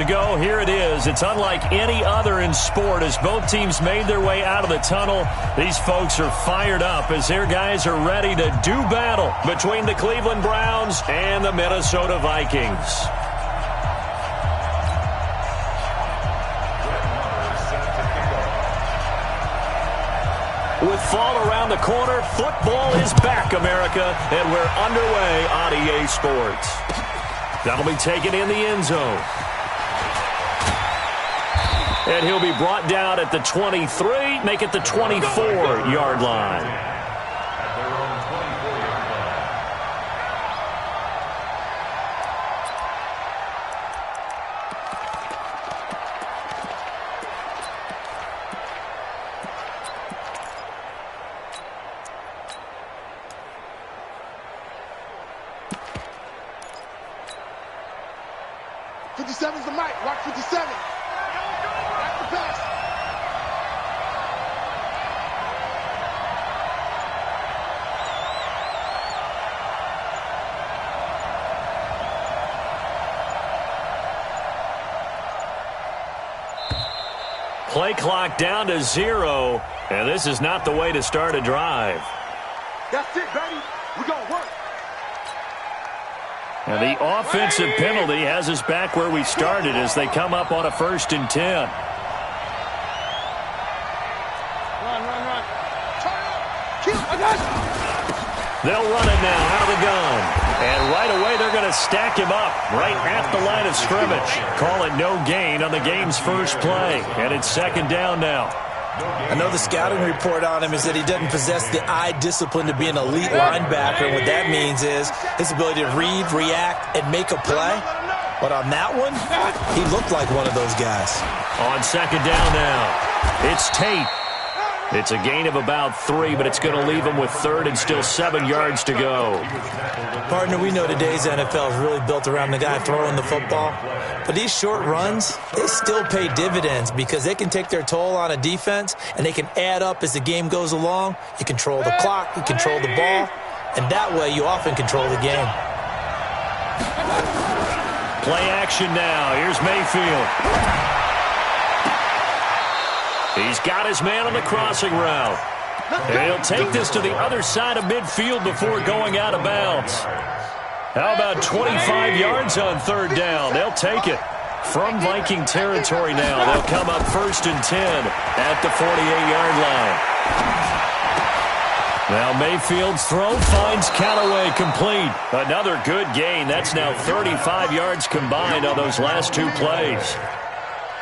To go, here it is. It's unlike any other in sport as both teams made their way out of the tunnel. These folks are fired up as their guys are ready to do battle between the Cleveland Browns and the Minnesota Vikings. With fall around the corner, football is back, America, and we're underway on EA Sports. That'll be taken in the end zone. And he'll be brought down at the 23, make it the 24-yard line. '57's the mic. Watch 57. Play clock down to 0, and this is not the way to start a drive. That's it, baby. We're going to work. And the offensive penalty has us back where we started as they come up on a 1st and 10. Run. Turn up. Kill. They'll run it now out of the gun. And right away, they're going to stack him up right at the line of scrimmage. Call it no gain on the game's first play. And it's 2nd down now. I know the scouting report on him is that he doesn't possess the eye discipline to be an elite linebacker. And what that means is his ability to read, react, and make a play. But on that one, he looked like one of those guys. On 2nd down now, it's Tate. It's a gain of about 3, but it's going to leave him with 3rd and still 7 yards to go. Partner, we know today's NFL is really built around the guy throwing the football. But these short runs, they still pay dividends because they can take their toll on a defense, and they can add up as the game goes along. You control the clock, you control the ball, and that way you often control the game. Play action now. Here's Mayfield. He's got his man on the crossing route. And he'll take this to the other side of midfield before going out of bounds. How about 25 yards on 3rd down? They'll take it. From Viking territory now, they'll come up 1st and 10 at the 48-yard line. Now Mayfield's throw finds Callaway complete. Another good gain. That's now 35 yards combined on those last 2 plays.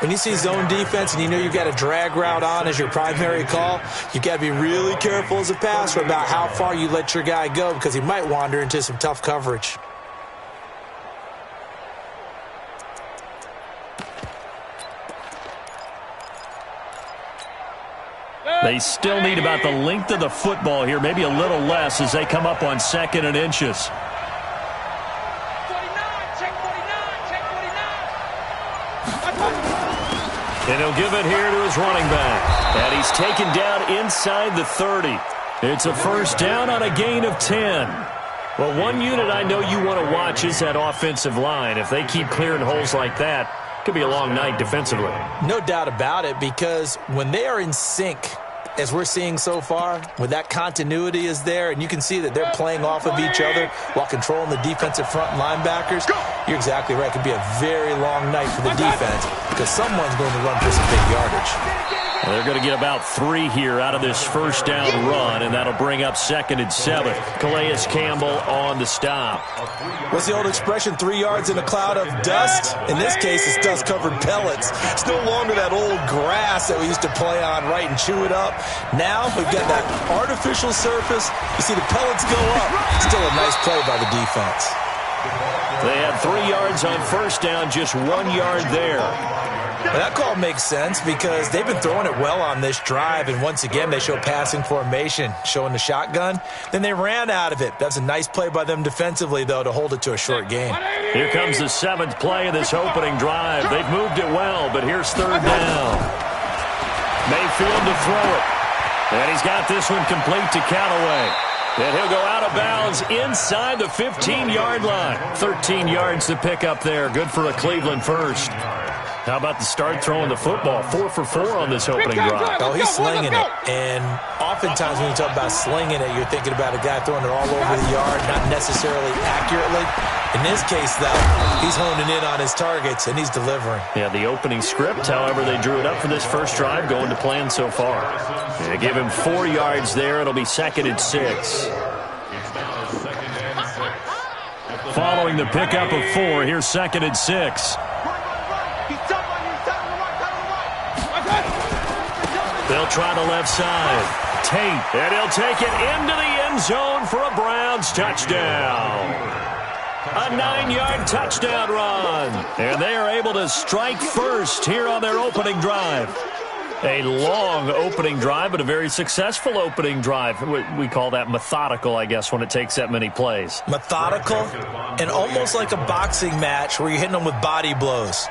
When you see zone defense and you know you've got a drag route on as your primary call, you've got to be really careful as a passer about how far you let your guy go because he might wander into some tough coverage. They still need about the length of the football here, maybe a little less as they come up on 2nd and inches. And he'll give it here to his running back. And he's taken down inside the 30. It's a 1st down on a gain of 10. Well, one unit I know you want to watch is that offensive line. If they keep clearing holes like that, it could be a long night defensively. No doubt about it, because when they are in sync, as we're seeing so far, when that continuity is there, and you can see that they're playing off of each other while controlling the defensive front linebackers, you're exactly right. It could be a very long night for the defense because someone's going to run for some big yardage. Well, they're going to get about 3 here out of this 1st down run, and that'll bring up 2nd and 7. Calais Campbell on the stop. What's the old expression, 3 yards in a cloud of dust? In this case, it's dust-covered pellets. It's no longer that old grass that we used to play on, right, and chew it up. Now we've got that artificial surface. You see the pellets go up. Still a nice play by the defense. They had 3 yards on 1st down, just 1 yard there. Well, that call makes sense because they've been throwing it well on this drive, and once again they show passing formation, showing the shotgun. Then they ran out of it. That's a nice play by them defensively, though, to hold it to a short gain. Here comes the 7th play of this opening drive. They've moved it well, but here's 3rd down. Mayfield to throw it. And he's got this one complete to Callaway. And he'll go out of bounds inside the 15-yard line. 13 yards to pick up there. Good for a Cleveland 1st. How about the start throwing the football? 4 for 4 on this opening drive. Oh, he's slinging it. And oftentimes when you talk about slinging it, you're thinking about a guy throwing it all over the yard, not necessarily accurately. In this case, though, he's honing in on his targets, and he's delivering. Yeah, the opening script, however, they drew it up for this first drive, going to plan so far. They give him 4 yards there. It'll be 2nd and 6. Following the pickup of 4, here's 2nd and 6. They'll try the left side. Tate, and he'll take it into the end zone for a Browns touchdown. A 9-yard touchdown run. And they are able to strike first here on their opening drive. A long opening drive, but a very successful opening drive. We call that methodical, I guess, when it takes that many plays. Methodical and almost like a boxing match where you're hitting them with body blows.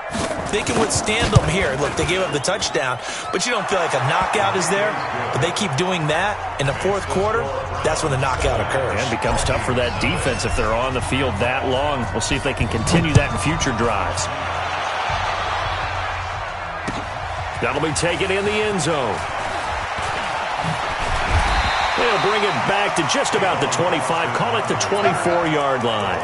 They can withstand them here. Look, they gave up the touchdown, but you don't feel like a knockout is there. But they keep doing that in the fourth quarter. That's when the knockout occurs. And it becomes tough for that defense if they're on the field that long. We'll see if they can continue that in future drives. That'll be taken in the end zone. They'll bring it back to just about the 25. Call it the 24-yard line.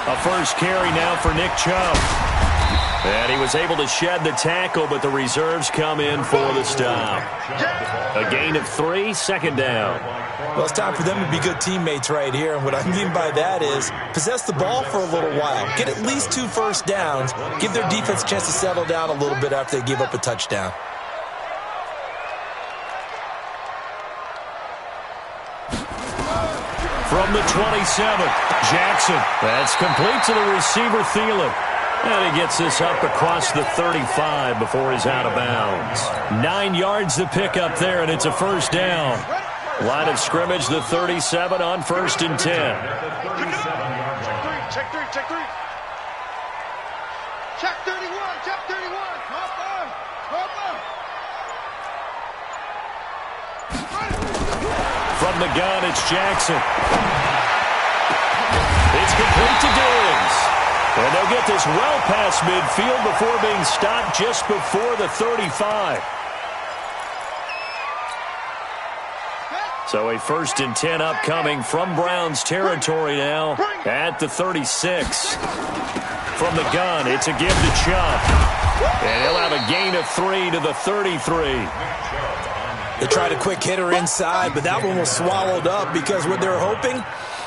A first carry now for Nick Chubb. And he was able to shed the tackle, but the reserves come in for the stop. A gain of 3, 2nd down. Well, it's time for them to be good teammates right here. And what I mean by that is possess the ball for a little while. Get at least 2 first downs. Give their defense a chance to settle down a little bit after they give up a touchdown. From the 27, Jackson. That's complete to the receiver, Thielen. And he gets this up across the 35 before he's out of bounds. 9 yards to pick up there, and it's a first down. Line of scrimmage, the 37 on 1st and 10. Check 3. Check 31. Check 31. Hop on. From the gun, it's Jackson. It's complete to Diggs. And they'll get this well past midfield before being stopped just before the 35. So a 1st and 10 upcoming from Browns territory now at the 36. From the gun, it's a give to Chubb. And he'll have a gain of 3 to the 33. They tried a quick hitter inside, but that one was swallowed up because what they're hoping,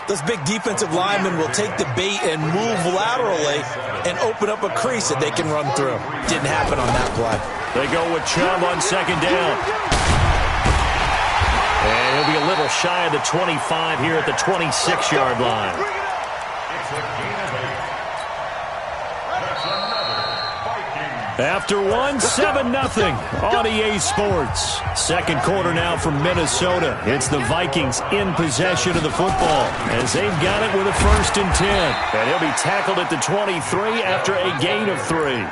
those big defensive linemen will take the bait and move laterally and open up a crease that they can run through. Didn't happen on that play. They go with Chubb on 2nd down. And he'll be a little shy of the 25 here at the 26-yard line. After 7-0 on EA Sports. 2nd quarter now from Minnesota. It's the Vikings in possession of the football as they've got it with a 1st and 10. And he'll be tackled at the 23 after a gain of 3.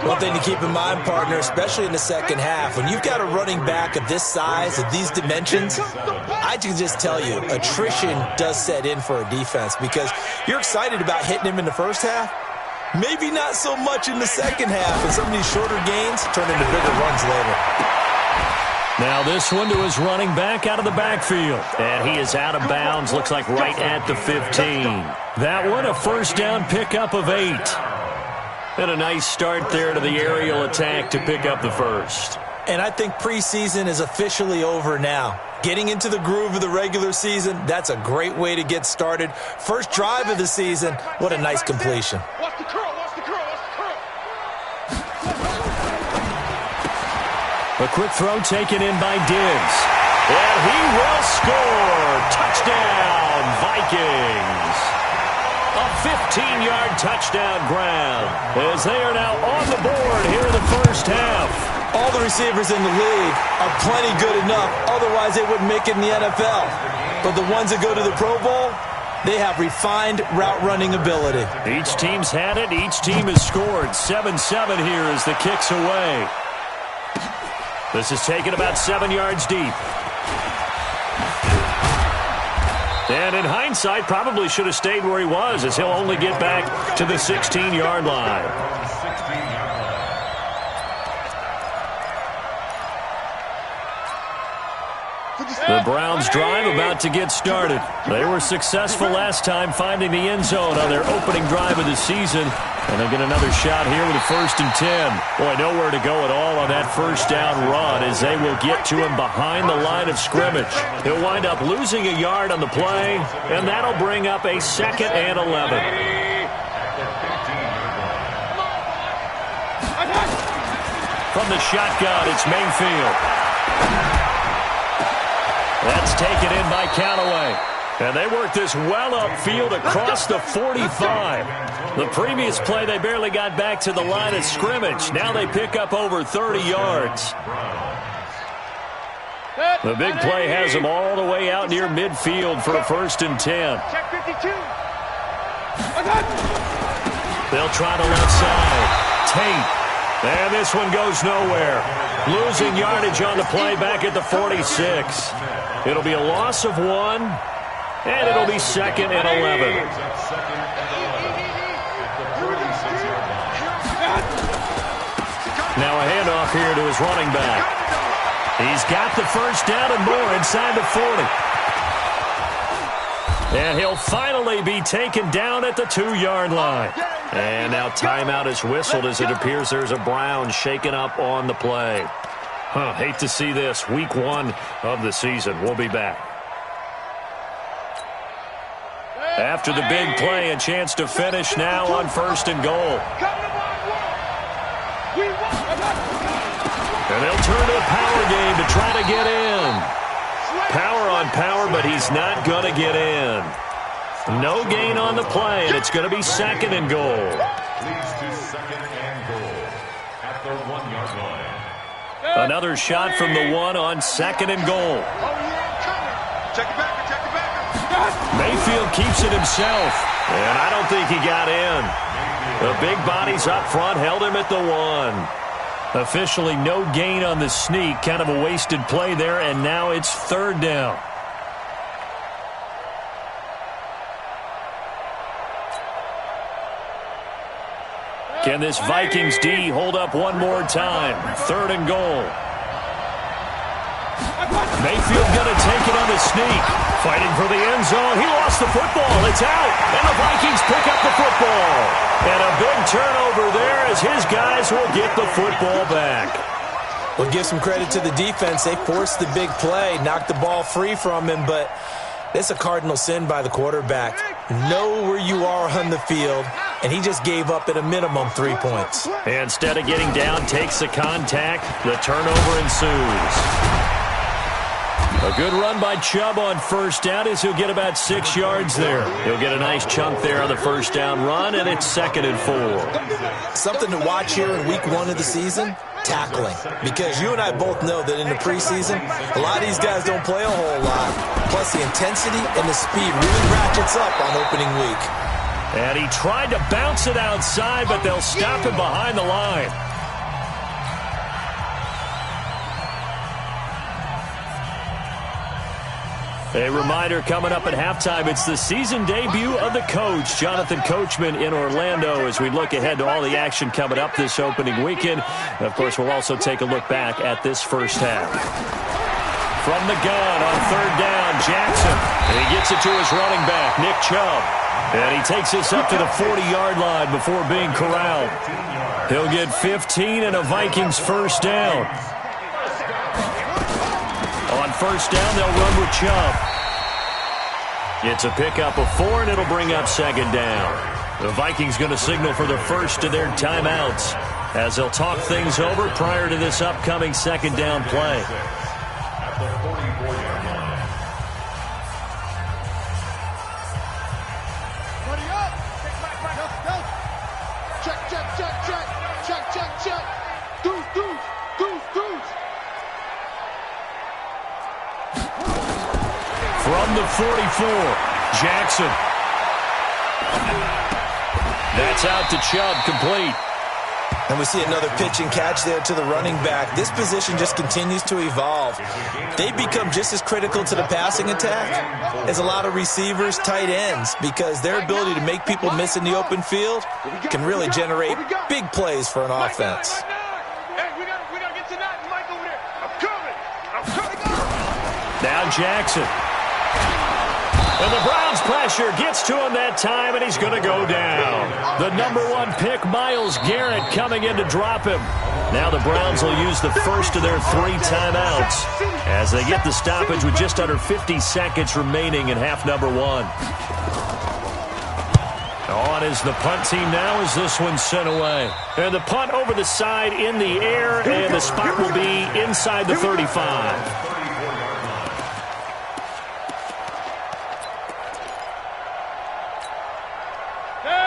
One thing to keep in mind, partner, especially in the second half, when you've got a running back of this size, of these dimensions, I can just tell you, attrition does set in for a defense because you're excited about hitting him in the first half. Maybe not so much in the second half, and some of these shorter gains turn into bigger runs later. Now this one to his running back out of the backfield. And he is out of bounds, looks like right at the 15. That one, a 1st down pickup of 8. And a nice start there to the aerial attack to pick up the 1st. And I think preseason is officially over now. Getting into the groove of the regular season, that's a great way to get started. First drive of the season, what a nice completion. Watch the curl. A quick throw taken in by Diggs. And he will score. Touchdown, Vikings. A 15-yard touchdown ground as they are now on the board here in the first half. All the receivers in the league are plenty good enough. Otherwise, they wouldn't make it in the NFL. But the ones that go to the Pro Bowl, they have refined route running ability. Each team's had it. Each team has scored. 7-7 here as the kick's away. This is taken about 7 yards deep. And in hindsight, probably should have stayed where he was, as he'll only get back to the 16-yard line. The Browns' drive about to get started. They were successful last time finding the end zone on their opening drive of the season. And they'll get another shot here with a 1st and 10. Boy, nowhere to go at all on that first down run as they will get to him behind the line of scrimmage. He'll wind up losing a yard on the play, and that'll bring up a 2nd and 11. From the shotgun, it's Mayfield. That's taken in by Callaway. And they work this well upfield across the 45. The previous play, they barely got back to the line of scrimmage. Now they pick up over 30 yards. The big play has them all the way out near midfield for a 1st and 10. Check 52. They'll try to left side. Tate. And this one goes nowhere. Losing yardage on the play back at the 46. It'll be a loss of 1, and it'll be 2nd and 11. Now a handoff here to his running back. He's got the first down and more inside the 40. And he'll finally be taken down at the 2-yard line. And now timeout is whistled as it appears there's a Brown shaken up on the play. Hate to see this. Week 1 of the season. We'll be back. After the big play, a chance to finish now on 1st and goal. And they'll turn to a power game to try to get in. Power on power, but he's not going to get in. No gain on the play, and it's going to be 2nd and goal. Leads to 2nd and goal at the 1-yard line. Another shot from the 1 on 2nd and goal. Check it back, check it back. Mayfield keeps it himself, and I don't think he got in. The big bodies up front held him at the 1. Officially no gain on the sneak, kind of a wasted play there, and now it's 3rd down. Can this Vikings D hold up one more time? 3rd and goal. Mayfield going to take it on the sneak. Fighting for the end zone. He lost the football. It's out. And the Vikings pick up the football. And a big turnover there as his guys will get the football back. We'll give some credit to the defense. They forced the big play, knocked the ball free from him, but it's a cardinal sin by the quarterback. Know where you are on the field, and he just gave up at a minimum 3 points. Instead of getting down, takes the contact. The turnover ensues. A good run by Chubb on 1st down as he'll get about 6 yards there. He'll get a nice chunk there on the 1st down run, and it's 2nd and 4. Something to watch here in week 1 of the season, tackling. Because you and I both know that in the preseason, a lot of these guys don't play a whole lot. Plus the intensity and the speed really ratchets up on opening week. And he tried to bounce it outside, but they'll stop him behind the line. A reminder coming up at halftime, it's the season debut of the coach, Jonathan Coachman in Orlando, as we look ahead to all the action coming up this opening weekend. And of course, we'll also take a look back at this first half. From the gun on 3rd down, Jackson. And he gets it to his running back, Nick Chubb. And he takes this up to the 40-yard line before being corralled. He'll get 15 and a Vikings 1st down. On 1st down, they'll run with Chubb. It's a pickup of 4, and it'll bring up 2nd down. The Vikings going to signal for the first of their timeouts as they'll talk things over prior to this upcoming 2nd down play. At the 44-yard line. Ready up. Check, check, check, check. Check, check, check. Deuce, deuce, deuce, deuce. From the 44, Jackson. That's out to Chubb, complete. And we see another pitch and catch there to the running back. This position just continues to evolve. They become just as critical to the passing attack as a lot of receivers, tight ends, because their ability to make people miss in the open field can really generate big plays for an offense. Hey, we gotta get to that Mike over there. I'm coming. Now Jackson. And the Browns pressure gets to him that time, and he's going to go down. The #1 pick, Myles Garrett, coming in to drop him. Now the Browns will use the first of their 3 timeouts as they get the stoppage with just under 50 seconds remaining in half number 1. On is the punt team now as this one's sent away. And the punt over the side in the air, and the spot will be inside the 35.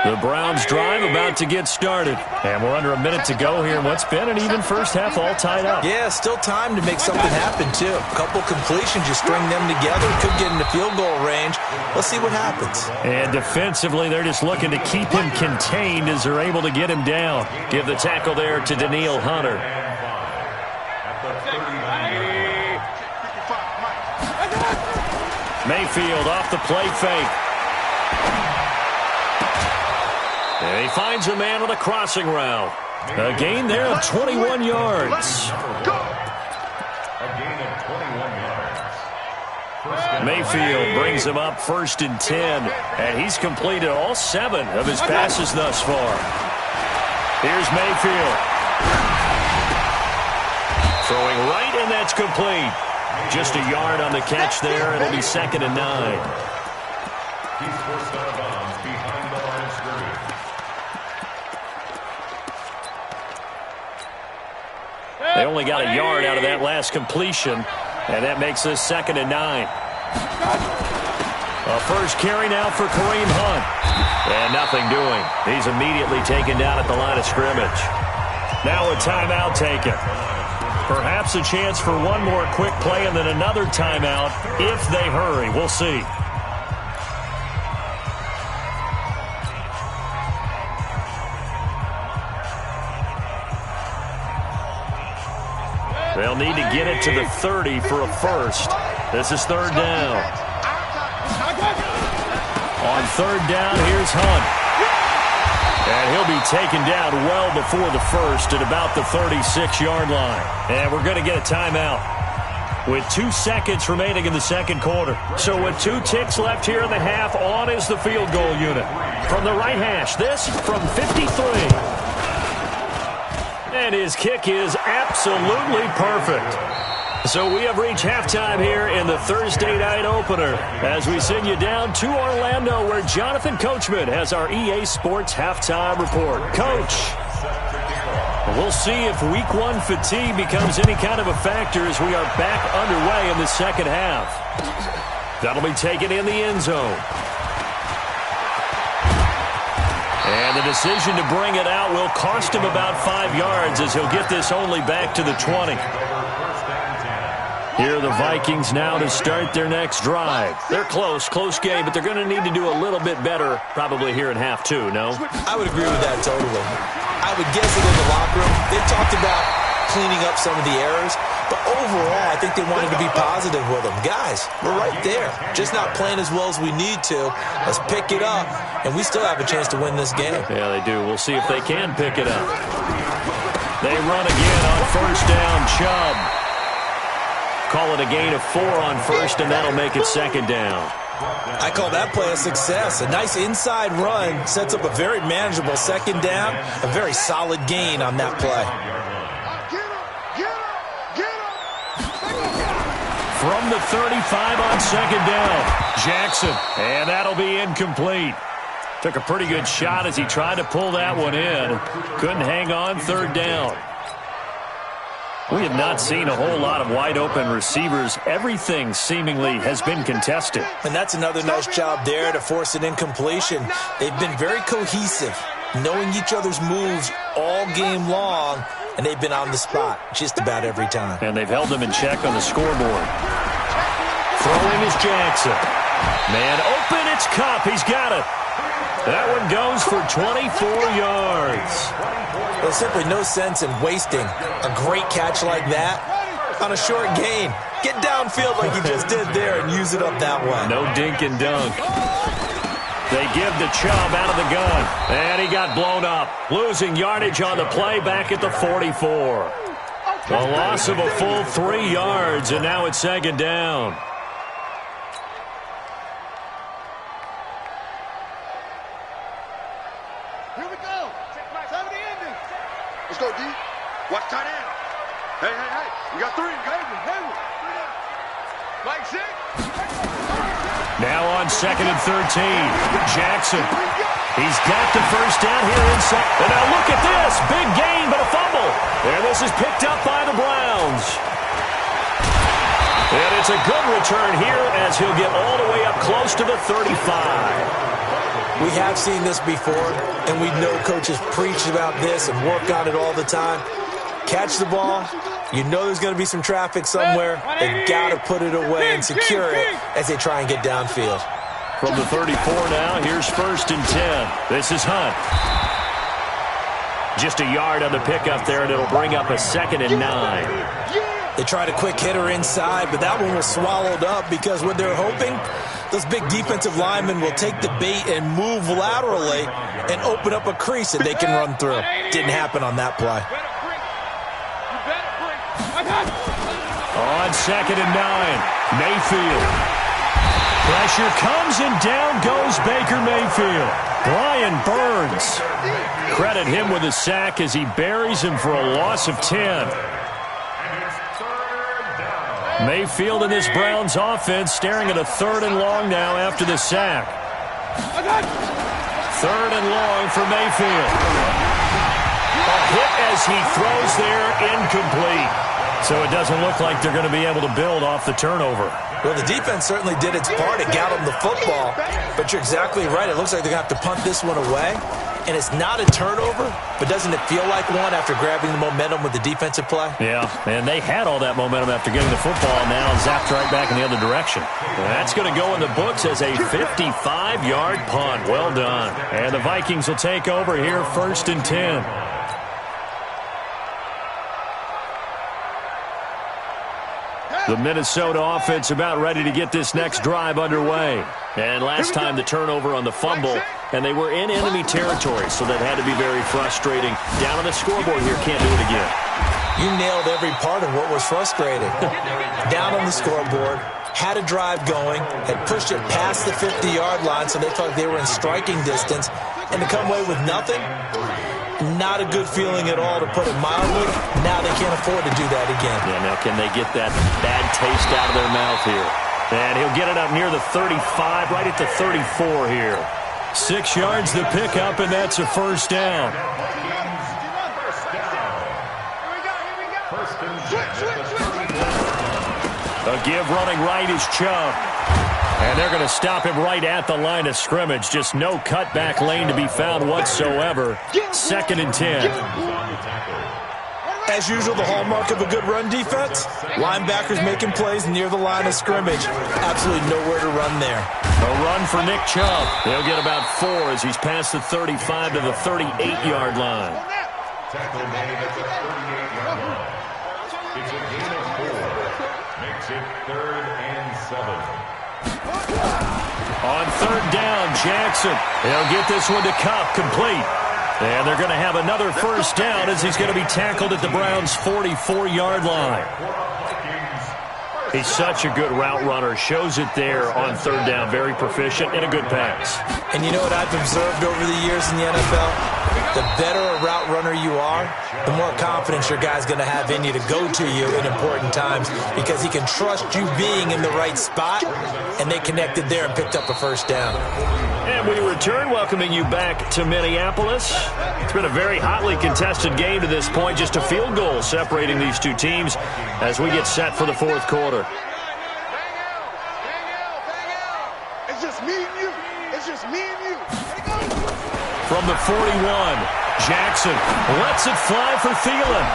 The Browns drive about to get started. And we're under a minute to go here in what's been an even first half, all tied up. Yeah, still time to make something happen, too. A couple completions, you string them together, could get into field goal range. Let's see what happens. And defensively, they're just looking to keep him contained as they're able to get him down. Give the tackle there to Danielle Hunter. Mayfield off the play fake. And he finds a man on the crossing route. A gain there of 21 yards. Mayfield brings him up 1st and 10. And he's completed all 7 of his passes thus far. Here's Mayfield. Throwing right, and that's complete. Just a yard on the catch there. It'll be 2nd and 9. He's forced out of bounds behind the line of scrimmage. They only got a yard out of that last completion, and that makes this 2nd and 9. A first carry now for Kareem Hunt. And nothing doing. He's immediately taken down at the line of scrimmage. Now a timeout taken. Perhaps a chance for one more quick play and then another timeout if they hurry. We'll see. They'll need to get it to the 30 for a first. This is 3rd down. On 3rd down, here's Hunt. And he'll be taken down well before the first at about the 36-yard line. And we're going to get a timeout with 2 seconds remaining in the 2nd quarter. So with 2 ticks left here in the half, on is the field goal unit. From the right hash, this from 53. And his kick is absolutely perfect. So we have reached halftime here in the Thursday night opener as we send you down to Orlando where Jonathan Coachman has our EA Sports halftime report. Coach, we'll see if week 1 fatigue becomes any kind of a factor as we are back underway in the 2nd half. That'll be taken in the end zone. And the decision to bring it out will cost him about 5 yards as he'll get this only back to the 20. Here are the Vikings now to start their next drive. They're close game, but they're going to need to do a little bit better probably here in half 2, no? I would agree with that totally. I would guess that in the locker room, they talked about cleaning up some of the errors, but overall, I think they wanted to be positive with them. Guys, we're right there. Just not playing as well as we need to. Let's pick it up, and we still have a chance to win this game. Yeah, they do. We'll see if they can pick it up. They run again on 1st down, Chubb. Call it a gain of 4 on 1st, and that'll make it 2nd down. I call that play a success. A nice inside run sets up a very manageable 2nd down, a very solid gain on that play. From the 35 on 2nd down, Jackson, and that'll be incomplete. Took a pretty good shot as he tried to pull that one in. Couldn't hang on 3rd down. We have not seen a whole lot of wide-open receivers. Everything seemingly has been contested. And that's another nice job there to force an incompletion. They've been very cohesive, knowing each other's moves all game long, and they've been on the spot just about every time. And they've held them in check on the scoreboard. Throwing is Jackson. Man open, it's Kupp. He's got it. That one goes for 24 yards. There's simply no sense in wasting a great catch like that on a short gain. Get downfield like you just did there and use it up that way. No dink and dunk. They give the Chubb out of the gun, and he got blown up. Losing yardage on the play back at the 44. A loss of a full 3 yards, and now it's second down. Here we go. Time of the ending. Let's go, D. Watch tight end. Hey. You got 3. Hey. Mike 6. Now on 2nd and 13. Jackson. He's got the first down here inside. And now look at this. Big gain, but a fumble. And this is picked up by the Browns. And it's a good return here as he'll get all the way up close to the 35. We have seen this before, and we know coaches preach about this and work on it all the time. Catch the ball. You know there's going to be some traffic somewhere. They've got to put it away and secure it as they try and get downfield. From the 34 now, here's 1st and 10. This is Hunt. Just a yard on the pickup there, and it'll bring up a 2nd and 9. They tried a quick hitter inside, but that one was swallowed up because what they're hoping, those big defensive linemen will take the bait and move laterally and open up a crease that they can run through. Didn't happen on that play. On 2nd and 9, Mayfield. Pressure comes and down goes Baker Mayfield. Brian Burns. Credit him with a sack as he buries him for a loss of 10. Mayfield in this Browns offense staring at a 3rd and long now after the sack. 3rd and long for Mayfield. A hit as he throws there, incomplete. So it doesn't look like they're going to be able to build off the turnover. Well, the defense certainly did its part. It got them the football. But you're exactly right. It looks like they're going to have to punt this one away. And it's not a turnover, but doesn't it feel like one after grabbing the momentum with the defensive play? Yeah, and they had all that momentum after getting the football, and now zapped right back in the other direction. That's going to go in the books as a 55-yard punt. Well done. And the Vikings will take over here, 1st and 10. The Minnesota offense about ready to get this next drive underway. And last time the turnover on the fumble, and they were in enemy territory, so that had to be very frustrating. Down on the scoreboard here, can't do it again. You nailed every part of what was frustrating. Down on the scoreboard, had a drive going, had pushed it past the 50-yard line, so they thought they were in striking distance, and to come away with nothing, not a good feeling at all, to put it mildly. Now they can't afford to do that again. Yeah, now can they get that bad taste out of their mouth here? And he'll get it up near the 35, right at the 34 here. 6 yards the pickup, and that's a 1st down. A give running right is Chubb. And they're going to stop him right at the line of scrimmage. Just no cutback lane to be found whatsoever. 2nd and 10. As usual, the hallmark of a good run defense, linebackers making plays near the line of scrimmage. Absolutely nowhere to run there. A run for Nick Chubb. He'll get about 4 as he's past the 35 to the 38-yard line. Tackle made at the 38-yard line. It's a gain of 4. Makes it 3rd and 7. On 3rd down, Jackson. He'll get this one to Kupp, complete. And they're going to have another 1st down as he's going to be tackled at the Browns' 44-yard line. He's such a good route runner. Shows it there on 3rd down. Very proficient and a good pass. And you know what I've observed over the years in the NFL? The better a route runner you are, the more confidence your guy's going to have in you to go to you in important times, because he can trust you being in the right spot, and they connected there and picked up a 1st down. And we return, welcoming you back to Minneapolis. It's been a very hotly contested game to this point. Just a field goal separating these two teams as we get set for the 4th quarter. It's just me and you. It's just me and you. From the 41, Jackson lets it fly for Thielen.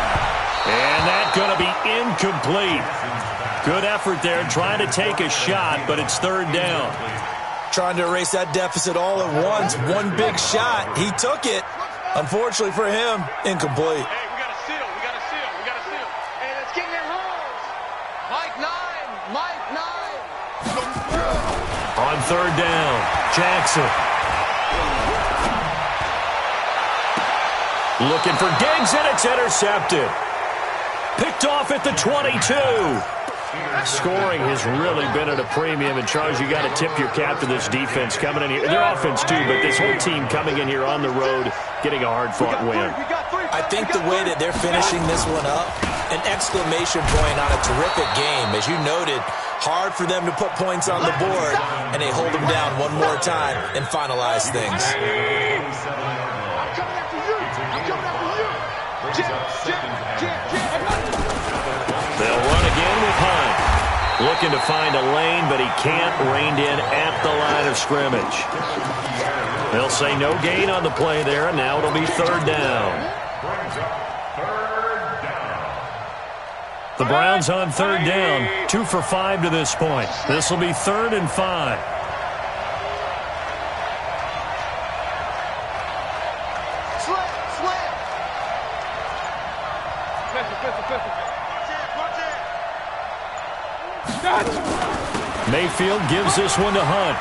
And that's going to be incomplete. Good effort there trying to take a shot, but it's 3rd down. trying to erase that deficit all at once. One big shot. He took it. Unfortunately for him, incomplete. Hey, we got a seal. We got a seal. We got a seal. Hey, let's get in holes. Mike 9. Mike 9. On third down, Jackson. Looking for Diggs, and it's intercepted. Picked off at the 22. Scoring has really been at a premium, and Charles, you got to tip your cap to this defense coming in here. Their offense too, but this whole team coming in here on the road, getting a hard-fought win. I think the way that they're finishing this one up, an exclamation point on a terrific game. As you noted, hard for them to put points on the board, and they hold them down one more time and finalize things. They'll run again with Hunt. Looking to find a lane, but he can't. Reined in at the line of scrimmage. They'll say no gain on the play there, and now it'll be third down. The Browns on third down, 2 for 5 to this point. This will be 3rd and 5. Mayfield gives this one to Hunt.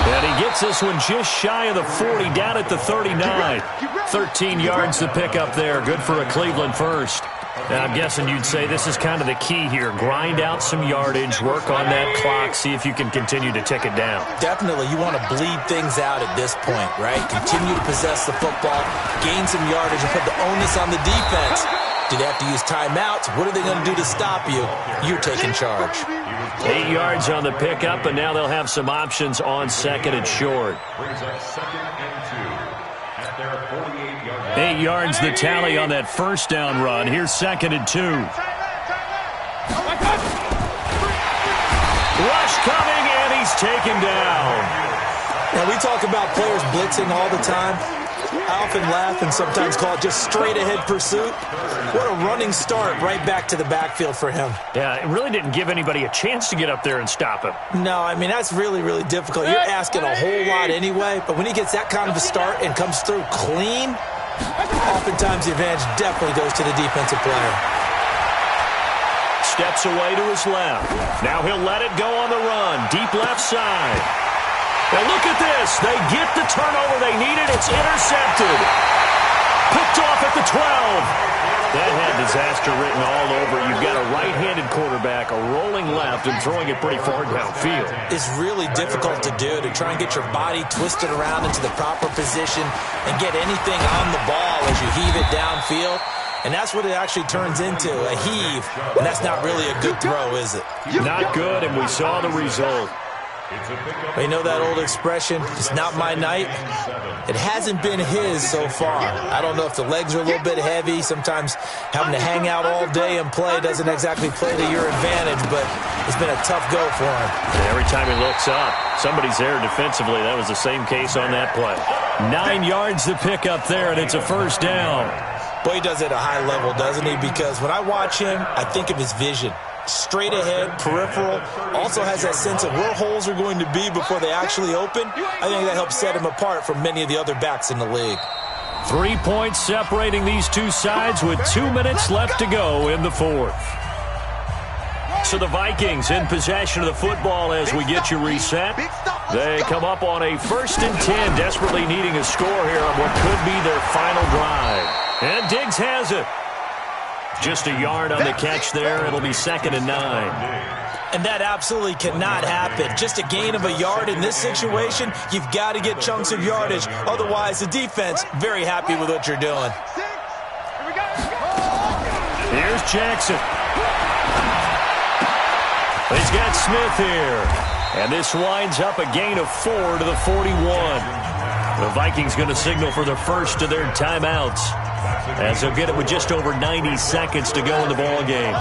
And he gets this one just shy of the 40, down at the 39. 13 yards to pick up there. Good for a Cleveland first. Now, I'm guessing you'd say this is kind of the key here. Grind out some yardage, work on that clock, see if you can continue to tick it down. Definitely, you want to bleed things out at this point, right? Continue to possess the football, gain some yardage, and put the onus on the defense. Do they have to use timeouts? What are they going to do to stop you? You're taking charge. 8 yards on the pickup, and now they'll have some options on 2nd and short. 8 yards the tally on that first down run. Here's 2nd and 2. Rush coming, and he's taken down. Now, we talk about players blitzing all the time. I often laugh and sometimes call it just straight-ahead pursuit. What a running start right back to the backfield for him. Yeah, it really didn't give anybody a chance to get up there and stop him. No, I mean, that's really, really difficult. You're asking a whole lot anyway, but when he gets that kind of a start and comes through clean, oftentimes the advantage definitely goes to the defensive player. Steps away to his left. Now he'll let it go on the run. Deep left side. Now look at this. They get the turnover they needed. It's intercepted. Picked off at the 12. That had disaster written all over. You've got a right-handed quarterback, a rolling left, and throwing it pretty far downfield. It's really difficult to do, to try and get your body twisted around into the proper position and get anything on the ball as you heave it downfield. And that's what it actually turns into, a heave. And that's not really a good throw, is it? Not good, and we saw the result. You know that old expression, it's not my night? It hasn't been his so far. I don't know if the legs are a little bit heavy. Sometimes having to hang out all day and play doesn't exactly play to your advantage, but it's been a tough go for him. Every time he looks up, somebody's there defensively. That was the same case on that play. 9 yards to pick up there, and it's a first down. Boy, he does it at a high level, doesn't he? Because when I watch him, I think of his vision. Straight ahead, peripheral, also has that sense of where holes are going to be before they actually open. I think that helps set him apart from many of the other backs in the league. 3 points separating these two sides with 2 minutes left to go in the fourth. So the Vikings in possession of the football as we get you reset. They come up on a 1st and 10, desperately needing a score here on what could be their final drive. And Diggs has it. Just a yard on the catch there. It'll be 2nd and 9. And that absolutely cannot happen. Just a gain of a yard in this situation, you've got to get chunks of yardage. Otherwise, the defense, very happy with what you're doing. Here's Jackson. He's got Smith here. And this winds up a gain of 4 to the 41. The Vikings going to signal for the first of their timeouts, as they'll get it with just over 90 seconds to go in the ball game.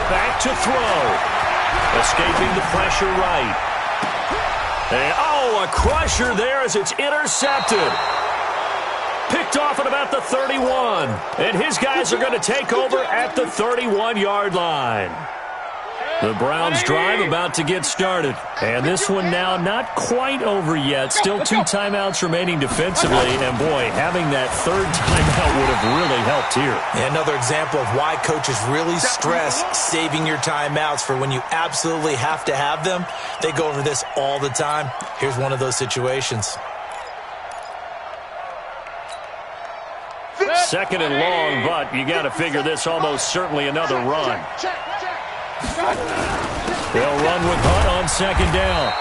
Back to throw. Escaping the pressure right. And, a crusher there as it's intercepted. Picked picked off at about the 31. And his guys are going to take over at the 31-yard line. The Browns drive about to get started. And this one now not quite over yet. Still 2 timeouts remaining defensively. And, boy, having that third timeout would have really helped here. And another example of why coaches really stress saving your timeouts for when you absolutely have to have them. They go over this all the time. Here's one of those situations. Second and long, but you got to figure this almost certainly another run. They'll run with Hunt on second down.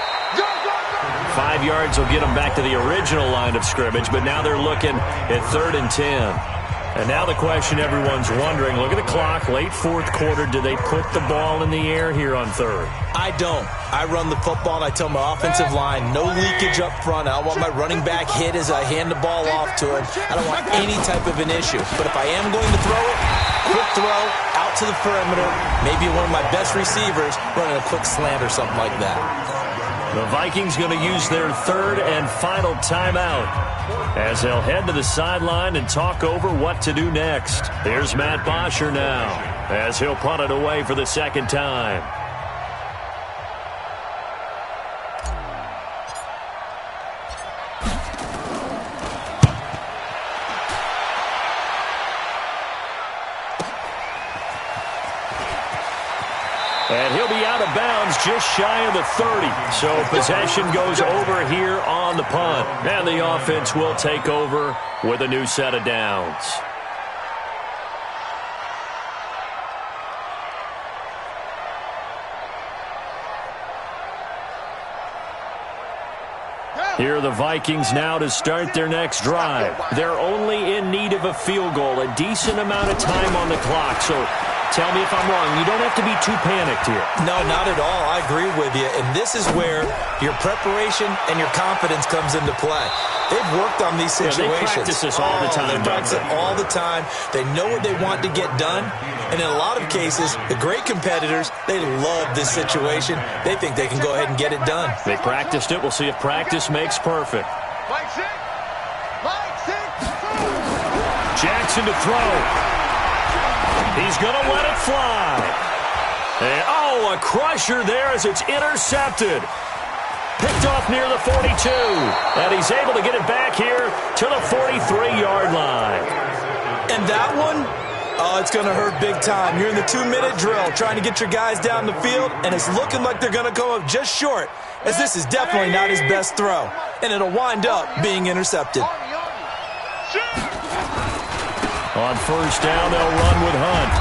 5 yards will get them back to the original line of scrimmage, but now they're looking at 3rd and 10. And now the question everyone's wondering, look at the clock, late 4th quarter, do they put the ball in the air here on 3rd? I don't. I run the football, and I tell my offensive line, no leakage up front. I don't want my running back hit as I hand the ball off to him. I don't want any type of an issue. But if I am going to throw it, quick throw, out to the perimeter, maybe one of my best receivers running a quick slant or something like that. The Vikings going to use their 3rd and final timeout as they'll head to the sideline and talk over what to do next. Here's Matt Bosher now as he'll punt it away for the 2nd time. And he'll be out of bounds just shy of the 30. So possession goes over here on the punt. And the offense will take over with a new set of downs. Here are the Vikings now to start their next drive. They're only in need of a field goal, a decent amount of time on the clock. So tell me if I'm wrong. You don't have to be too panicked here. No, not at all. I agree with you. And this is where your preparation and your confidence comes into play. They've worked on these situations. Yeah, they practice this all the time. They practice it all the time. They know what they want to get done. And in a lot of cases, the great competitors, they love this situation. They think they can go ahead and get it done. They practiced it. We'll see if practice makes perfect. Jackson to throw. He's going to let it fly. And, oh, a crusher there as it's intercepted. Picked off near the 42. And he's able to get it back here to the 43-yard line. And that one, oh, it's going to hurt big time. You're in the 2-minute drill trying to get your guys down the field, and it's looking like they're going to come up just short, as this is definitely not his best throw. And it'll wind up being intercepted. On first down, they'll run with Hunt.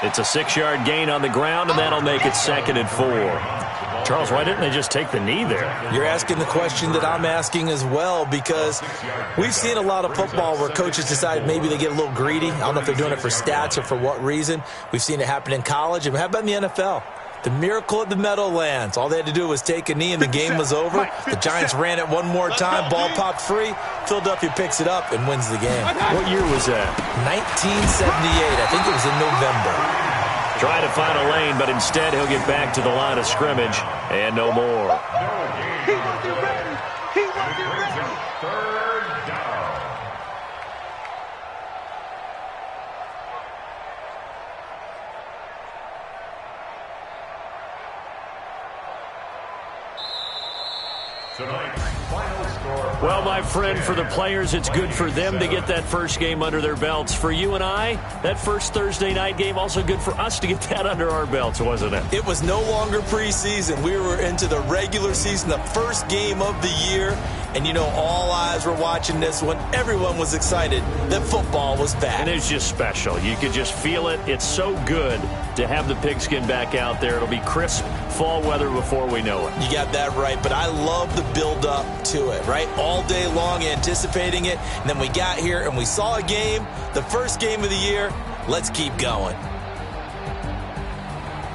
It's a 6-yard gain on the ground, and that'll make it 2nd and 4. Charles, why didn't they just take the knee there? You're asking the question that I'm asking as well, because we've seen a lot of football where coaches decide maybe they get a little greedy. I don't know if they're doing it for stats or for what reason. We've seen it happen in college, and how about in the NFL? The miracle at the Meadowlands. All they had to do was take a knee and the game was over. The Giants ran it one more time. Ball popped free. Philadelphia picks it up and wins the game. What year was that? 1978. I think it was in November. Trying to find a lane, but instead he'll get back to the line of scrimmage and no more. He wasn't ready. He wasn't ready. 3rd down. Tonight's final score. Well, my friend, for the players, it's good for them to get that first game under their belts. For you and I, that first Thursday night game, also good for us to get that under our belts, wasn't it? It was no longer preseason. We were into the regular season, the first game of the year. And, you know, all eyes were watching this one. Everyone was excited that football was back. And it's just special. You could just feel it. It's so good to have the pigskin back out there. It'll be crisp fall weather before we know it. You got that right. But I love the build-up to it, right? All day long anticipating it. And then we got here and we saw a game, the first game of the year. Let's keep going.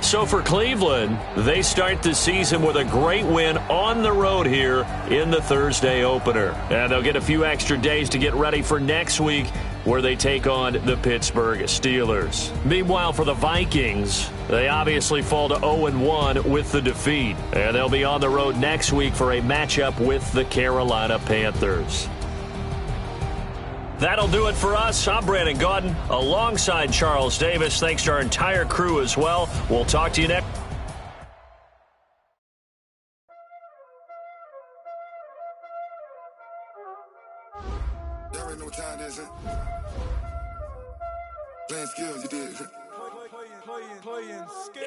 So for Cleveland, they start the season with a great win on the road here in the Thursday opener. And they'll get a few extra days to get ready for next week where they take on the Pittsburgh Steelers. Meanwhile, for the Vikings, they obviously fall to 0-1 with the defeat. And they'll be on the road next week for a matchup with the Carolina Panthers. That'll do it for us. I'm Brandon Gaudin alongside Charles Davis. Thanks to our entire crew as well. We'll talk to you next. Y'all already know what time it is, Playing skills, you did. Playing skills.